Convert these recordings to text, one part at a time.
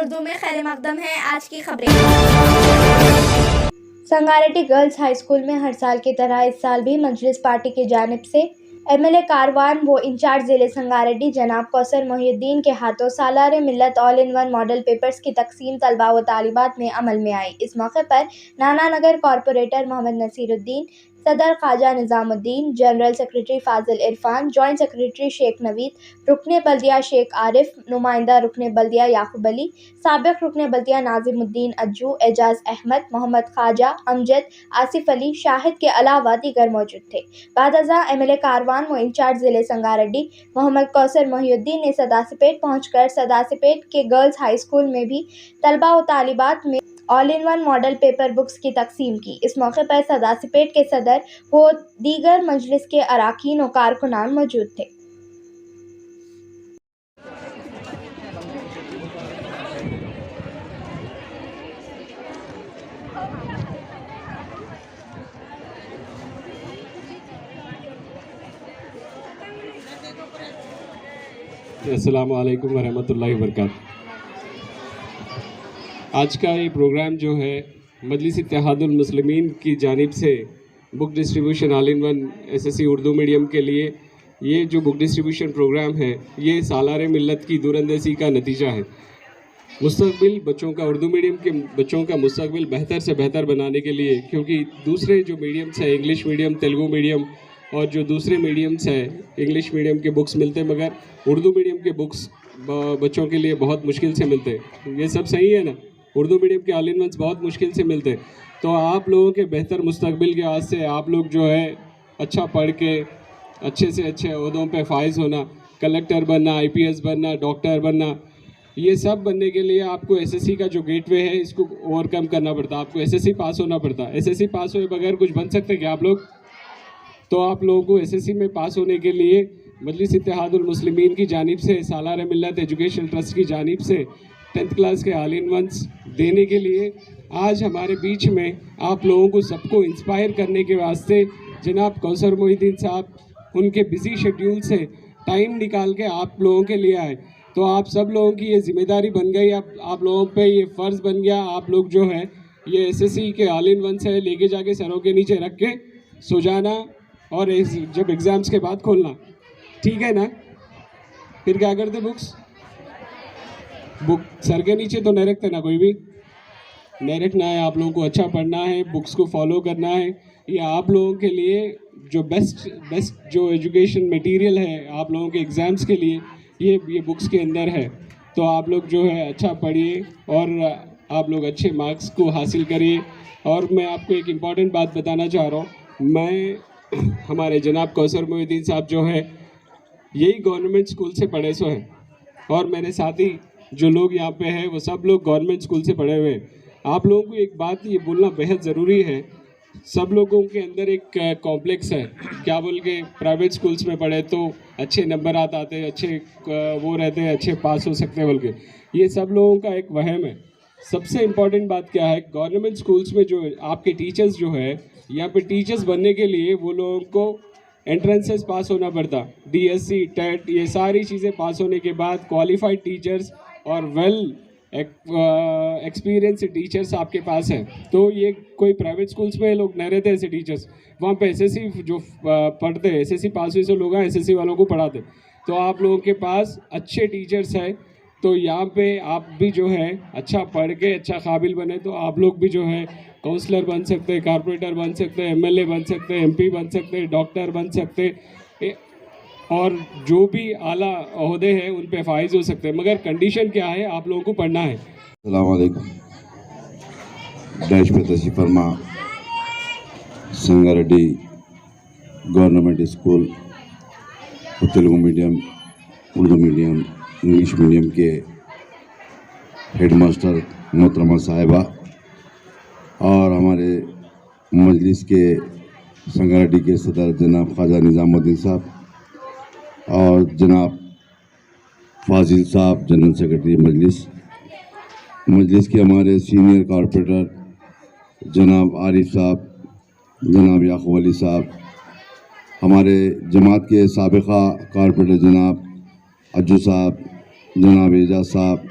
उर्दू में खैर मकदम है आज की खबरें। संगारेड्डी गर्ल्स हाई स्कूल में हर साल की तरह इस साल भी मजलिस पार्टी की जानिब से एमएलए कारवान व इंचार्ज जिले संगारेड्डी जनाब कौसर मोहिउद्दीन के हाथों सालार मिल्लत all in one model papers की तकसीम तलबा व तालिबात में अमल में आई। इस मौके पर नाना नगर कॉरपोरेटर मोहम्मद नसीरुद्दीन, सदर ख्वाजा निज़ामुद्दीन, जनरल सेक्रेटरी फाजिल इरफान, जॉइंट सेक्रेटरी शेख नवीद, रुकने बल्दिया शेख आरिफ, नुमाइंदा रुकने बल्दिया याकूब अली, साबिक रुकने बल्दिया नाजिमुद्दीन अज्जू, एजाज अहमद, मोहम्मद ख्वाजा, अमजद, आसिफ अली, शाहिद के अलावा दीगर मौजूद थे। बादअज़ा एमएलए कारवान व इंचार्ज जिले संगारेड्डी मोहम्मद कौसर मोहिउद्दीन ने सदासिपेट पहुंचकर सदासिपेट के गर्ल्स हाई स्कूल में भी तलबा व तालिबात में all in one model paper books की तकसीम की। इस मौके पर सदासिपेट के सदर व दीगर मजलिस के अराकीन व कारकुनान मौजूद थे। अस्सलामु अलैकुम वरहमतुल्लाहि वबरकातुहू। आज का ये प्रोग्राम जो है मजलिस इत्तेहादुल मुस्लिमीन की जानिब से book distribution all in one SSC Urdu medium के लिए ये जो बुक डिस्ट्रीब्यूशन प्रोग्राम है ये सालार मिल्लत की दूरअंदेशी का नतीजा है। मुस्तकबिल बच्चों का उर्दू मीडियम के बच्चों का मुस्तकबिल बेहतर से बेहतर बनाने के लिए, क्योंकि दूसरे जो मीडियम्स हैं इंग्लिश मीडियम, तेलुगु मीडियम और जो दूसरे मीडियम्स हैं इंग्लिश मीडियम के बुक्स मिलते हैं मगर उर्दू मीडियम के बुक्स बच्चों के लिए बहुत मुश्किल से मिलते हैं। ये सब सही है ना, उर्दू मीडियम के ऑल इन वंस बहुत मुश्किल से मिलते हैं। तो आप लोगों के बेहतर मुस्तकबिल के वास्ते आप लोग जो है अच्छा पढ़ के अच्छे से अच्छे ओहदों पे फाइज होना, कलेक्टर बनना, आईपीएस बनना, डॉक्टर बनना, ये सब बनने के लिए आपको एसएससी का जो गेटवे है इसको ओवरकम करना पड़ता है। आपको एसएससी पास होना पड़ता है। एसएससी पास हुए बगैर कुछ बन सकते क्या आप लोग? तो आप लोगों को एसएससी में पास होने के लिए मजलिस इत्तेहादुल मुस्लिमीन की जानिब से सालार मिल्लत एजुकेशन ट्रस्ट की जानिब से 10th क्लास के ऑल इन वंस देने के लिए आज हमारे बीच में आप लोगों को सबको इंस्पायर करने के वास्ते जनाब कौसर मोहिउद्दीन साहब उनके बिजी शेड्यूल से टाइम निकाल के आप लोगों के लिए आए। तो आप सब लोगों की ये जिम्मेदारी बन गई, आप लोगों पे ये फ़र्ज़ बन गया। आप लोग जो है ये एसएससी के ऑल इन वंस है लेके जाके सरों के नीचे रख के सो जाना और जब एग्ज़ाम्स के बाद खोलना, ठीक है ना? फिर क्या करते बुक सर के नीचे तो नहीं रखते ना, कोई भी नहीं रखना है। आप लोगों को अच्छा पढ़ना है, बुक्स को फॉलो करना है। ये आप लोगों के लिए जो बेस्ट जो एजुकेशन मटेरियल है आप लोगों के एग्ज़ाम्स के लिए ये बुक्स के अंदर है। तो आप लोग जो है अच्छा पढ़िए और आप लोग अच्छे मार्क्स को हासिल करिए। और मैं आपको एक इम्पॉर्टेंट बात बताना चाह रहा हूँ। मैं हमारे जनाब कौसर मोहिउद्दीन साहब जो है यही गवर्नमेंट स्कूल से पढ़े सो हैं और मेरे साथी जो लोग यहाँ पे हैं वो सब लोग गवर्नमेंट स्कूल से पढ़े हुए हैं। आप लोगों को एक बात ये बोलना बेहद ज़रूरी है, सब लोगों के अंदर एक कॉम्प्लेक्स है, क्या बोल के प्राइवेट स्कूल्स में पढ़े तो अच्छे नंबर आते अच्छे वो रहते हैं, अच्छे पास हो सकते हैं बोल के। ये सब लोगों का एक वहम है। सबसे इम्पॉर्टेंट बात क्या है, गवर्नमेंट स्कूल्स में जो आपके टीचर्स जो है यहाँ पे टीचर्स बनने के लिए वो लोगों को एंट्रेंसेस पास होना पड़ता, डीएससी, टेट, ये सारी चीज़ें पास होने के बाद क्वालिफाइड टीचर्स और वेल एक्सपीरियंस टीचर्स आपके पास हैं। तो ये कोई प्राइवेट स्कूल्स में लोग नहीं रहते ऐसे टीचर्स, वहाँ पे एसएससी जो पढ़ते हैं, एसएससी पास हुए से लोग हैं एसएससी वालों को पढ़ाते। तो आप लोगों के पास अच्छे टीचर्स हैं, तो यहाँ पे आप भी जो है अच्छा पढ़ के अच्छा काबिल बने तो आप लोग भी जो है काउंसलर बन सकते हैं, कारपोरेटर बन सकते हैं, एमएलए बन सकते हैं, एमपी बन सकते हैं, डॉक्टर बन सकते हैं और जो भी आला ओहदे हैं उन पे फाइज हो सकते हैं। मगर कंडीशन क्या है, आप लोगों को पढ़ना है। अस्सलाम वालेकुम। डैश पे तशरीफ फरमा Sangareddy government school Telugu medium, Urdu medium, English medium के हेडमास्टर मोहतरमा साहिबा और हमारे मजलिस के संगारेड्डी के सदर जनाब ख्वाजा निज़ामुद्दीन साहब और जनाब फाजिल साहब जनरल सेक्रेटरी मजलिस के हमारे सीनियर कॉरपोरेटर जनाब आरिफ साहब, जनाब याकूब अली साहब, हमारे जमात के साबिका कॉरपोरेटर जनाब अज्जू साहब, जनाब एजाज साहब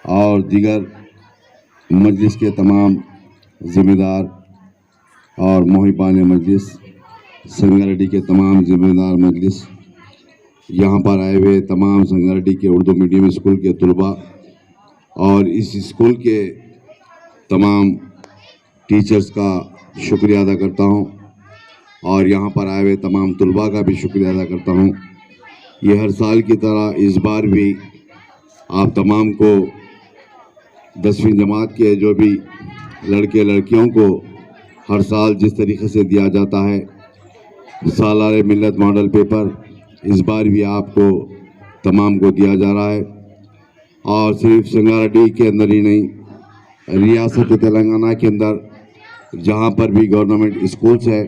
और दीगर मजलिस के तमाम ज़िम्मेदार और मोहिबान मजलिस, संगारेड्डी के तमाम ज़िम्मेदार मजलिस, यहाँ पर आए हुए तमाम संगारेड्डी के उर्दू मीडियम स्कूल के तलबा और इस स्कूल के तमाम टीचर्स का शुक्रिया अदा करता हूँ और यहाँ पर आए हुए तमाम तलबा का भी शुक्रिया अदा करता हूँ। ये हर साल की तरह इस बार भी आप तमाम को 10वीं जमात के जो भी लड़के लड़कियों को हर साल जिस तरीके से दिया जाता है सालारे मिल्लत मॉडल पेपर, इस बार भी आपको तमाम को दिया जा रहा है। और सिर्फ संगारेड्डी के अंदर ही नहीं, रियासत तेलंगाना के अंदर जहाँ पर भी गवर्नमेंट स्कूल्स है,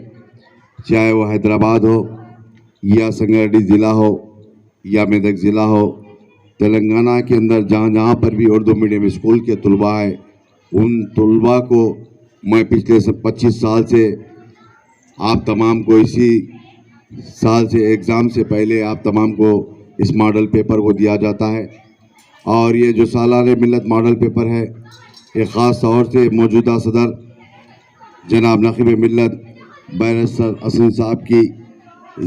चाहे वो हैदराबाद हो या संगारेड्डी ज़िला हो या मेदक ज़िला हो, तेलंगाना के अंदर जहाँ जहाँ पर भी उर्दू मीडियम स्कूल के तलबा है, उन तलबा को मैं पिछले 25 साल से आप तमाम को इसी साल से एग्ज़ाम से पहले आप तमाम को इस मॉडल पेपर को दिया जाता है। और ये जो सालारे मिल्लत मॉडल पेपर है, ये ख़ास तौर से मौजूदा सदर जनाब नकीब मिल्लत बैरिस्टर असद साहब की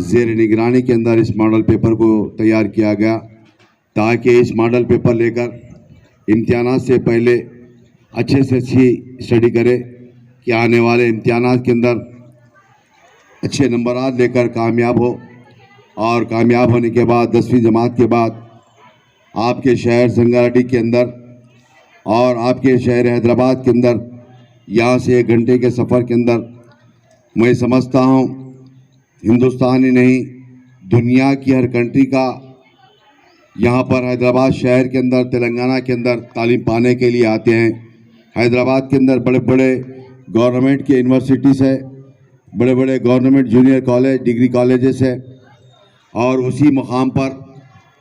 ज़ेर निगरानी के अंदर इस मॉडल पेपर को तैयार किया गया, ताकि इस मॉडल पेपर लेकर इम्तिहानात से पहले अच्छे से अच्छी स्टडी करें कि आने वाले इम्तिहानात के अंदर अच्छे नंबरात लेकर कामयाब हो। और कामयाब होने के बाद 10वीं जमात के बाद आपके शहर संगारेड्डी के अंदर और आपके शहर हैदराबाद के अंदर यहाँ से 1 घंटे के सफ़र के अंदर मैं समझता हूँ हिंदुस्तान ही नहीं, दुनिया की हर कंट्री का यहाँ पर हैदराबाद शहर के अंदर, तेलंगाना के अंदर तालीम पाने के लिए आते हैं। हैदराबाद के अंदर बड़े बड़े गवर्नमेंट के यूनिवर्सिटीज़ है, बड़े बड़े government junior college, degree colleges है। और उसी मुकाम पर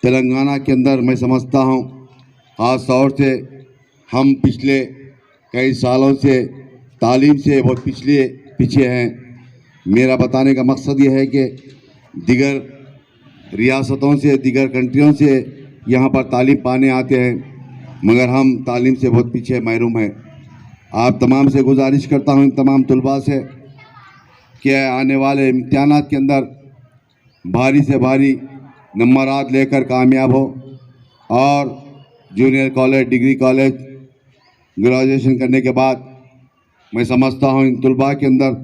तेलंगाना के अंदर मैं समझता हूँ ख़ास तौर से हम पिछले कई सालों से तालीम से बहुत पीछे हैं। मेरा बताने का मकसद ये है कि दीगर रियासतों से, दीगर कंट्रियों से यहाँ पर तालीम पाने आते हैं, मगर हम तालीम से बहुत पीछे महरूम हैं। आप तमाम से गुजारिश करता हूँ, इन तमाम तलबा से, कि आने वाले इम्तिहानात के अंदर भारी से भारी नंबरात लेकर कामयाब हो और junior college, degree college, graduation करने के बाद मैं समझता हूँ इन तलबा के अंदर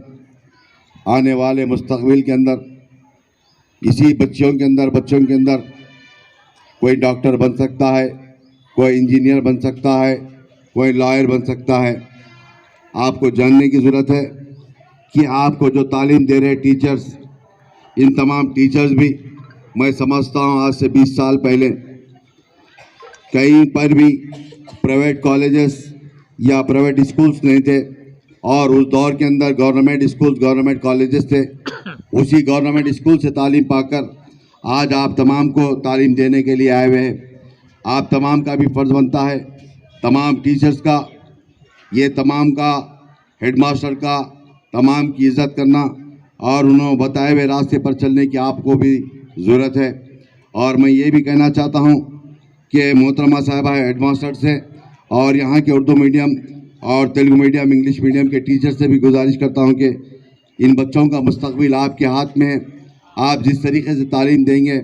आने वाले मुस्तकबिल के अंदर, इसी बच्चों के अंदर कोई डॉक्टर बन सकता है, कोई इंजीनियर बन सकता है, कोई लॉयर बन सकता है। आपको जानने की ज़रूरत है कि आपको जो तालीम दे रहे टीचर्स, इन तमाम टीचर्स भी मैं समझता हूँ आज से 20 साल पहले कहीं पर भी प्राइवेट कॉलेजेस या प्राइवेट स्कूल्स नहीं थे, और उस दौर के अंदर गवर्नमेंट स्कूल्स, गवर्नमेंट कॉलेजेस थे। उसी गवर्नमेंट स्कूल से तालीम पाकर आज आप तमाम को तालीम देने के लिए आए हुए हैं। आप तमाम का भी फ़र्ज़ बनता है, तमाम टीचर्स का, ये तमाम का, हेडमास्टर का, तमाम की इज़्ज़त करना और उन्होंने बताए हुए रास्ते पर चलने की आपको भी ज़रूरत है। और मैं ये भी कहना चाहता हूँ कि मोहतरमा साहिबा हेडमास्टर से और यहाँ के उर्दू मीडियम और तेलुगु मीडियम, इंग्लिश मीडियम के टीचर से भी गुजारिश करता हूँ कि इन बच्चों का मुस्तकबिल आपके हाथ में है। आप जिस तरीके से तालीम देंगे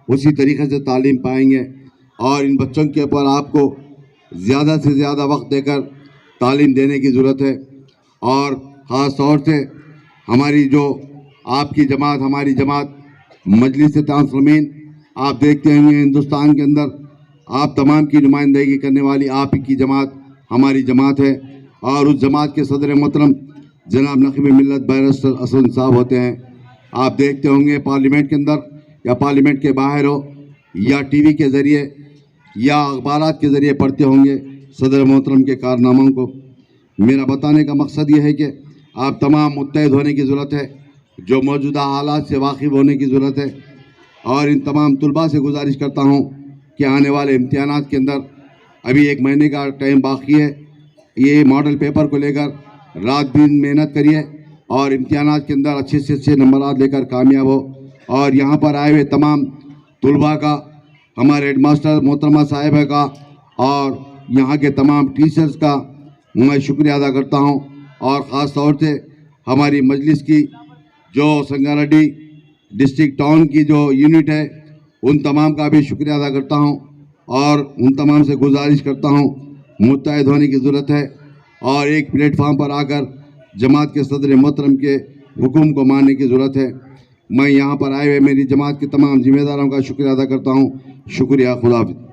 उसी तरीके से तालीम पाएंगे, और इन बच्चों के ऊपर आपको ज़्यादा से ज़्यादा वक्त देकर तालीम देने की ज़रूरत है। और ख़ास तौर से हमारी जो आपकी जमात, हमारी जमात मजलिस मुस्लिमीन, आप देखते हैं हिंदुस्तान के अंदर आप तमाम की नुमाइंदगी करने वाली आप की जमात हमारी जमात है, और उस जमात के सदर मोहतरम जनाब नकीब मिल्लत बैरिस्टर असद साहब होते हैं। आप देखते होंगे पार्लियामेंट के अंदर या पार्लियामेंट के बाहर हो या टीवी के ज़रिए या अखबारात के ज़रिए पढ़ते होंगे सदर मोहतरम के कारनामों को। मेरा बताने का मकसद ये है कि आप तमाम मुत्तहद होने की ज़रूरत है, जो मौजूदा हालात से वाकिफ़ होने की ज़रूरत है। और इन तमाम तलबा से गुजारिश करता हूँ कि आने वाले इम्तिहानात के अंदर अभी 1 महीने का टाइम बाकी है, ये मॉडल पेपर को लेकर रात दिन मेहनत करिए और इम्तिहानात के अंदर अच्छे से अच्छे नंबरात लेकर कामयाब हो। और यहाँ पर आए हुए तमाम तलबा का, हमारे हेडमास्टर मोहतरमा साहिबा का और यहाँ के तमाम टीचर्स का मैं शुक्रिया अदा करता हूँ और ख़ास तौर से हमारी मजलिस की जो संगारेड्डी डिस्ट्रिक्ट टाउन की जो यूनिट है उन तमाम का भी शुक्रिया अदा करता हूँ और उन तमाम से गुजारिश करता हूँ मुत्तहिद होने की ज़रूरत है और एक प्लेटफार्म पर आकर जमात के सदर मोहतरम के हुक्म को मानने की ज़रूरत है। मैं यहाँ पर आए हुए मेरी जमात के तमाम जिम्मेदारों का शुक्रिया अदा करता हूँ। शुक्रिया, खुदा हाफिज़।